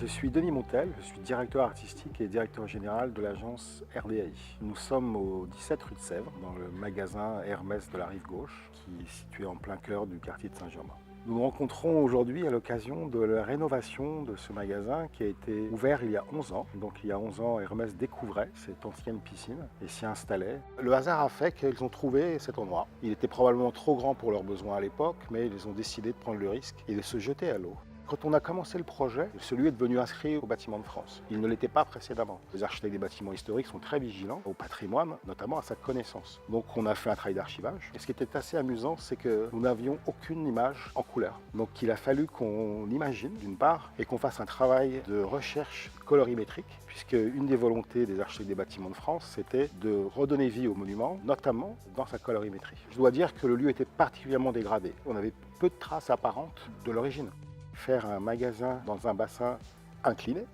Je suis Denis Montel, je suis directeur artistique et directeur général de l'agence RDAI. Nous sommes au 17 rue de Sèvres, dans le magasin Hermès de la Rive Gauche, qui est situé en plein cœur du quartier de Saint-Germain. Nous nous rencontrons aujourd'hui à l'occasion de la rénovation de ce magasin qui a été ouvert il y a 11 ans. Donc il y a 11 ans, Hermès découvrait cette ancienne piscine et s'y installait. Le hasard a fait qu'ils ont trouvé cet endroit. Il était probablement trop grand pour leurs besoins à l'époque, mais ils ont décidé de prendre le risque et de se jeter à l'eau. Quand on a commencé le projet, ce lieu est devenu inscrit au bâtiment de France. Il ne l'était pas précédemment. Les architectes des bâtiments historiques sont très vigilants au patrimoine, notamment à sa connaissance. Donc on a fait un travail d'archivage. Et ce qui était assez amusant, c'est que nous n'avions aucune image en couleur. Donc il a fallu qu'on imagine d'une part et qu'on fasse un travail de recherche colorimétrique, puisque une des volontés des architectes des bâtiments de France, c'était de redonner vie au monument, notamment dans sa colorimétrie. Je dois dire que le lieu était particulièrement dégradé. On avait peu de traces apparentes de l'origine. Faire un magasin dans un bassin incliné,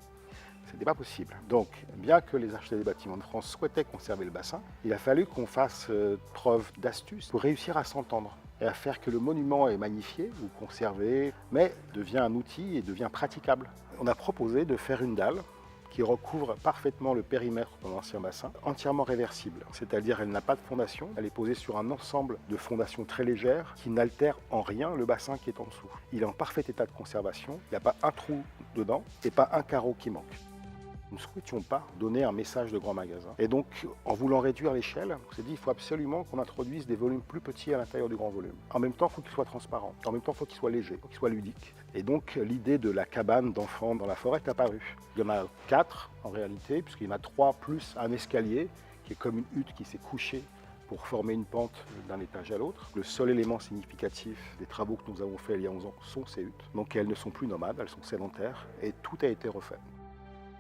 ce n'était pas possible. Donc, bien que les architectes des bâtiments de France souhaitaient conserver le bassin, il a fallu qu'on fasse preuve d'astuce pour réussir à s'entendre et à faire que le monument est magnifié ou conservé, mais devient un outil et devient praticable. On a proposé de faire une dalle qui recouvre parfaitement le périmètre de l'ancien bassin, entièrement réversible. C'est-à-dire elle n'a pas de fondation, elle est posée sur un ensemble de fondations très légères qui n'altèrent en rien le bassin qui est en dessous. Il est en parfait état de conservation, il n'y a pas un trou dedans et pas un carreau qui manque. Nous ne souhaitions pas donner un message de grand magasin. Et donc, en voulant réduire l'échelle, on s'est dit qu'il faut absolument qu'on introduise des volumes plus petits à l'intérieur du grand volume. En même temps, il faut qu'il soit transparent. En même temps, il faut qu'il soit léger, il faut qu'il soit ludique. Et donc, l'idée de la cabane d'enfants dans la forêt est apparue. Il y en a 4 en réalité, puisqu'il y en a 3 plus un escalier qui est comme une hutte qui s'est couchée pour former une pente d'un étage à l'autre. Le seul élément significatif des travaux que nous avons faits il y a 11 ans sont ces huttes. Donc elles ne sont plus nomades, elles sont sédentaires et tout a été refait.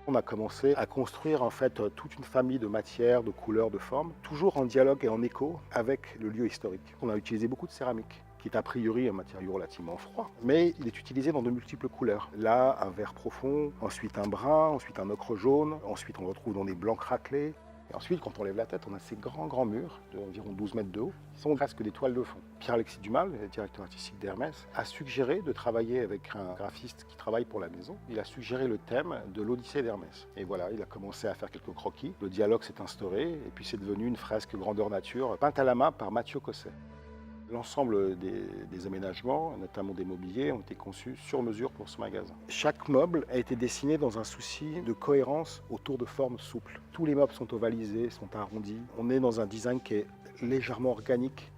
On a commencé à construire en fait toute une famille de matières, de couleurs, de formes, toujours en dialogue et en écho avec le lieu historique. On a utilisé beaucoup de céramique, qui est a priori un matériau relativement froid, mais il est utilisé dans de multiples couleurs. Là, un vert profond, ensuite un brun, ensuite un ocre jaune, ensuite on le retrouve dans des blancs craquelés. Et ensuite, quand on lève la tête, on a ces grands murs d'environ 12 mètres de haut, qui sont presque des toiles de fond. Pierre-Alexis Dumal, le directeur artistique d'Hermès, a suggéré de travailler avec un graphiste qui travaille pour la maison. Il a suggéré le thème de l'Odyssée d'Hermès. Et voilà, il a commencé à faire quelques croquis. Le dialogue s'est instauré, et puis c'est devenu une fresque grandeur nature, peinte à la main par Mathieu Cosset. L'ensemble des aménagements, notamment des mobiliers, ont été conçus sur mesure pour ce magasin. Chaque meuble a été dessiné dans un souci de cohérence autour de formes souples. Tous les meubles sont ovalisés, sont arrondis. On est dans un design qui est légèrement organique,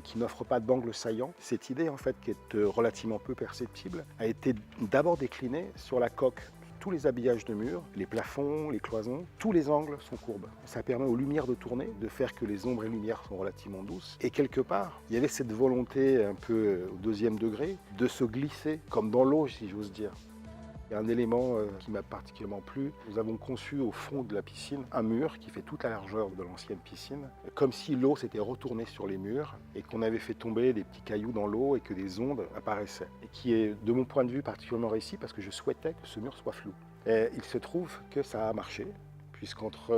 qui n'offre pas d'angle saillant. Cette idée, en fait, qui est relativement peu perceptible, a été d'abord déclinée sur la coque. Tous les habillages de murs, les plafonds, les cloisons, tous les angles sont courbes. Ça permet aux lumières de tourner, de faire que les ombres et lumières sont relativement douces. Et quelque part, il y avait cette volonté un peu au deuxième degré de se glisser, comme dans l'eau, si j'ose dire. Il y a un élément qui m'a particulièrement plu. Nous avons conçu au fond de la piscine un mur qui fait toute la largeur de l'ancienne piscine, comme si l'eau s'était retournée sur les murs et qu'on avait fait tomber des petits cailloux dans l'eau et que des ondes apparaissaient. Et qui est, de mon point de vue, particulièrement réussi parce que je souhaitais que ce mur soit flou. Et il se trouve que ça a marché, puisqu'entre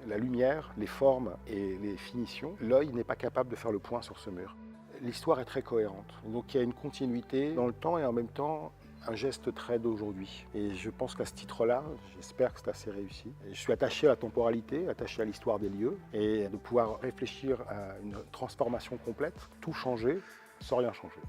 la lumière, les formes et les finitions, l'œil n'est pas capable de faire le point sur ce mur. L'histoire est très cohérente. Donc il y a une continuité dans le temps et en même temps un geste très d'aujourd'hui. Et je pense qu'à ce titre-là, j'espère que c'est assez réussi. Et je suis attaché à la temporalité, attaché à l'histoire des lieux et de pouvoir réfléchir à une transformation complète, tout changer sans rien changer.